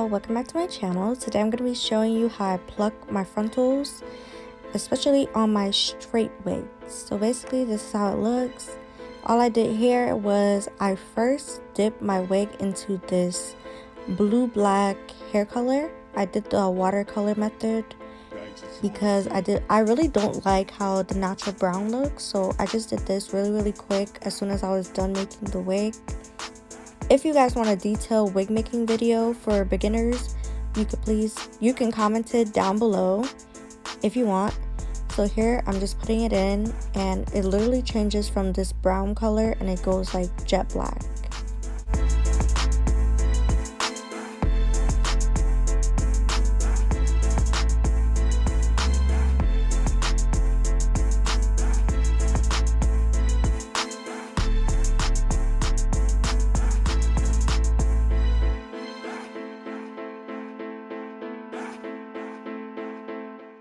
y'all, welcome back to my channel. Today I'm going to be showing you how I pluck my frontals, especially on my straight wigs. So basically this is how it looks. All I did here was I first dipped my wig into this blue black hair color. I did the watercolor method because I really don't like how the natural brown looks, so I just did this really quick as soon as I was done making the wig. If you guys want a detailed wig making video for beginners, you can comment it down below if you want. So here I'm just putting it in, and it literally changes from this brown color and it goes like jet black.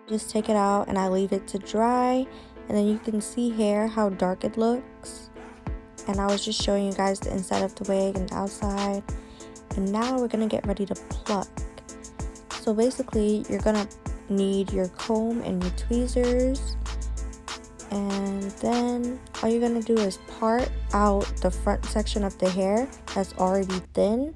Just take it out and I leave it to dry, and then you can see here how dark it looks. And I was just showing you guys the inside of the wig and the outside. And now we're gonna get ready to pluck. So basically you're gonna need your comb and your tweezers, and then all you're gonna do is part out the front section of the hair that's already thin.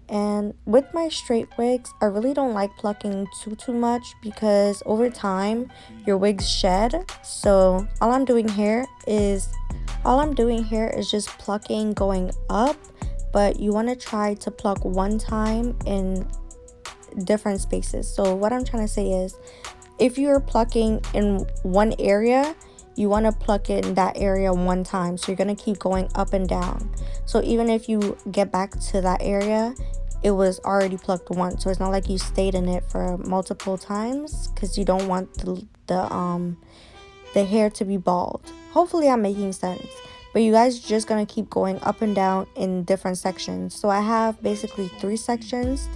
And with my straight wigs, I really don't like plucking too much because over time your wigs shed. So all I'm doing here is just plucking going up, but you want to try to pluck one time in different spaces. So what I'm trying to say is, if you're plucking in one area, you want to pluck it in that area one time. So you're going to keep going up and down. So even if you get back to that area, it was already plucked once. So it's not like you stayed in it for multiple times, because you don't want the hair to be bald. Hopefully I'm making sense. But you guys are just going to keep going up and down in different sections. So I have basically 3 sections,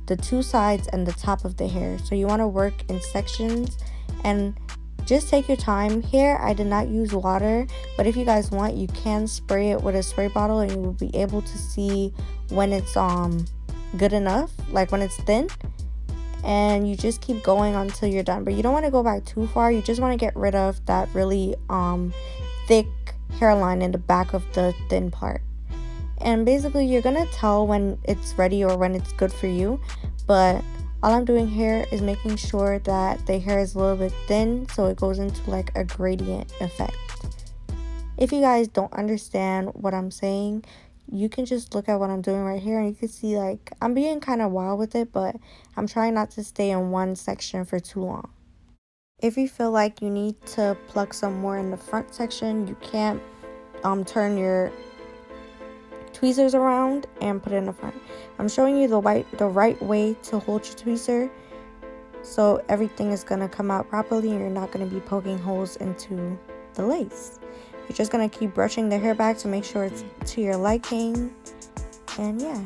the 2 sides and the top of the hair. So you want to work in sections and just take your time. Here I did not use water, but if you guys want, you can spray it with a spray bottle and you will be able to see when it's good enough, like when it's thin. And you just keep going until you're done, but you don't want to go back too far. You just want to get rid of that really thick hairline in the back of the thin part. And basically you're gonna tell when it's ready or when it's good for you. But all I'm doing here is making sure that the hair is a little bit thin, so it goes into like a gradient effect. If you guys don't understand what I'm saying, you can just look at what I'm doing right here, and you can see like I'm being kind of wild with it, but I'm trying not to stay in one section for too long. If you feel like you need to pluck some more in the front section, you can turn your tweezers around and put it in the front. I'm showing you the right way to hold your tweezer, so everything is gonna come out properly and you're not gonna be poking holes into the lace. You're just gonna keep brushing the hair back to make sure it's to your liking. And yeah,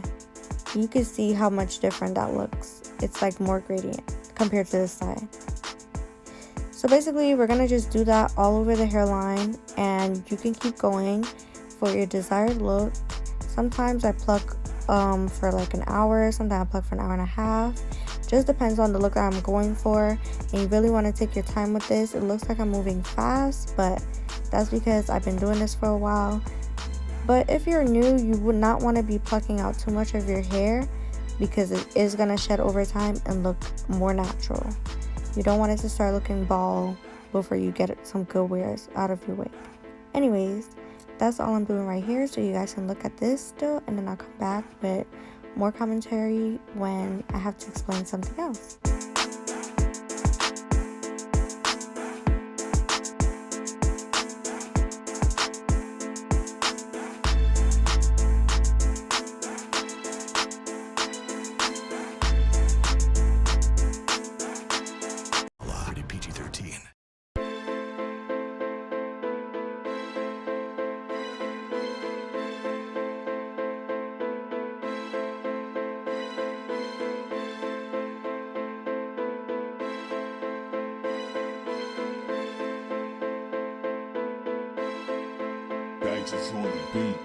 you can see how much different that looks. It's like more gradient compared to this side. So basically we're gonna just do that all over the hairline, and you can keep going for your desired look. Sometimes I pluck for like an hour, sometimes I pluck for an hour and a half. Just depends on the look that I'm going for, and you really want to take your time with this. It looks like I'm moving fast, but that's because I've been doing this for a while. But if you're new, you would not want to be plucking out too much of your hair because it is going to shed over time and look more natural. You don't want it to start looking bald before you get some good wears out of your wig. Anyways, that's all I'm doing right here, so you guys can look at this still, and then I'll come back with more commentary when I have to explain something else. PG-13. Gangsters on the beat.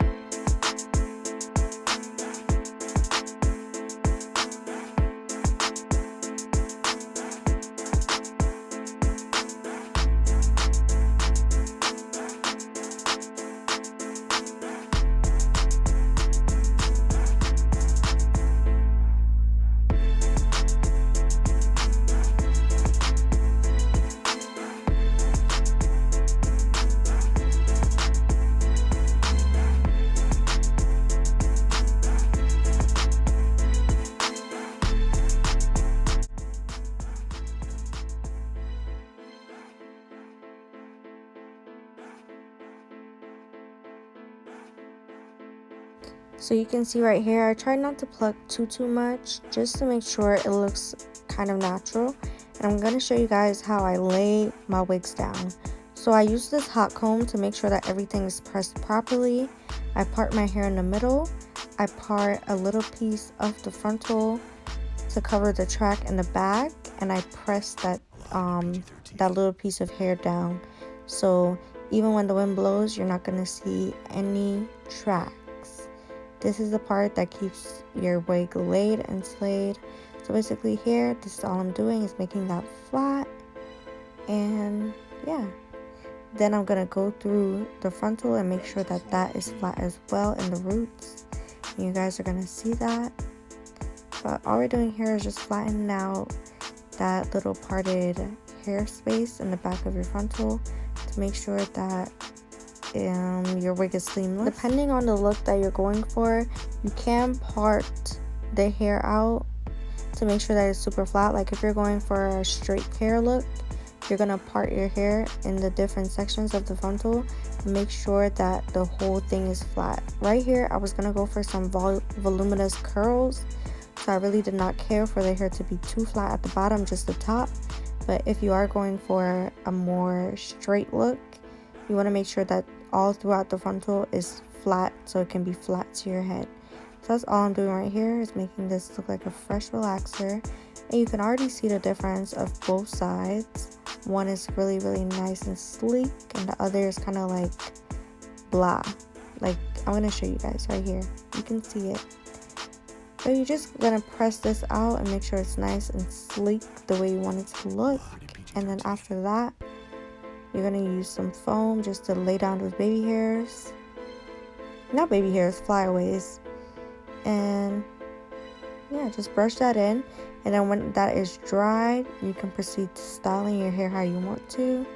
So you can see right here, I try not to pluck too much, just to make sure it looks kind of natural. And I'm going to show you guys how I lay my wigs down. So I use this hot comb to make sure that everything is pressed properly. I part my hair in the middle. I part a little piece of the frontal to cover the track in the back, and I press that little piece of hair down. So even when the wind blows, you're not going to see any tracks. This is the part that keeps your wig laid and slayed. So basically here, this is all I'm doing, is making that flat. And yeah, then I'm gonna go through the frontal and make sure that that is flat as well in the roots. And you guys are gonna see that. But all we're doing here is just flattening out that little parted hair space in the back of your frontal to make sure that your wig is seamless. Depending on the look that you're going for, you can part the hair out to make sure that it's super flat. Like if you're going for a straight hair look, you're gonna part your hair in the different sections of the frontal to make sure that the whole thing is flat. Right here, I was gonna go for some voluminous curls, so I really did not care for the hair to be too flat at the bottom, just the top. But if you are going for a more straight look, you want to make sure that all throughout the frontal is flat, so it can be flat to your head. So that's all I'm doing right here, is making this look like a fresh relaxer. And you can already see the difference of both sides. One is really nice and sleek, and the other is kind of like blah. Like, I'm gonna show you guys right here, you can see it. So you're just gonna press this out and make sure it's nice and sleek the way you want it to look. And then after that, you're gonna use some foam just to lay down those baby hairs. Not baby hairs, flyaways. And yeah, just brush that in. And then when that is dried, you can proceed to styling your hair how you want to.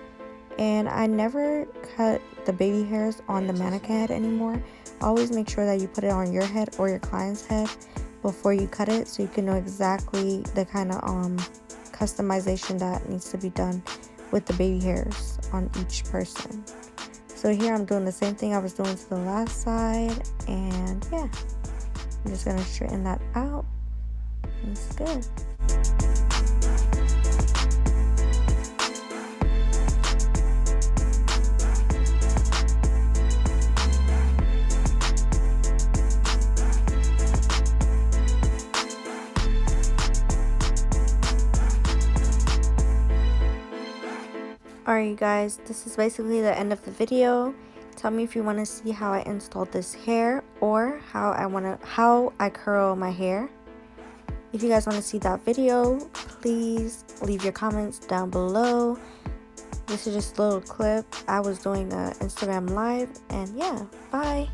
And I never cut the baby hairs on the mannequin head anymore. Always make sure that you put it on your head or your client's head before you cut it, so you can know exactly the kind of customization that needs to be done with the baby hairs on each person. So here I'm doing the same thing I was doing to the last side, and yeah, I'm just gonna straighten that out. It's good. Alright you guys, this is basically the end of the video. Tell me if you want to see how I installed this hair, or how I curl my hair. If you guys want to see that video, please leave your comments down below. This is just a little clip. I was doing an Instagram live, and yeah, bye.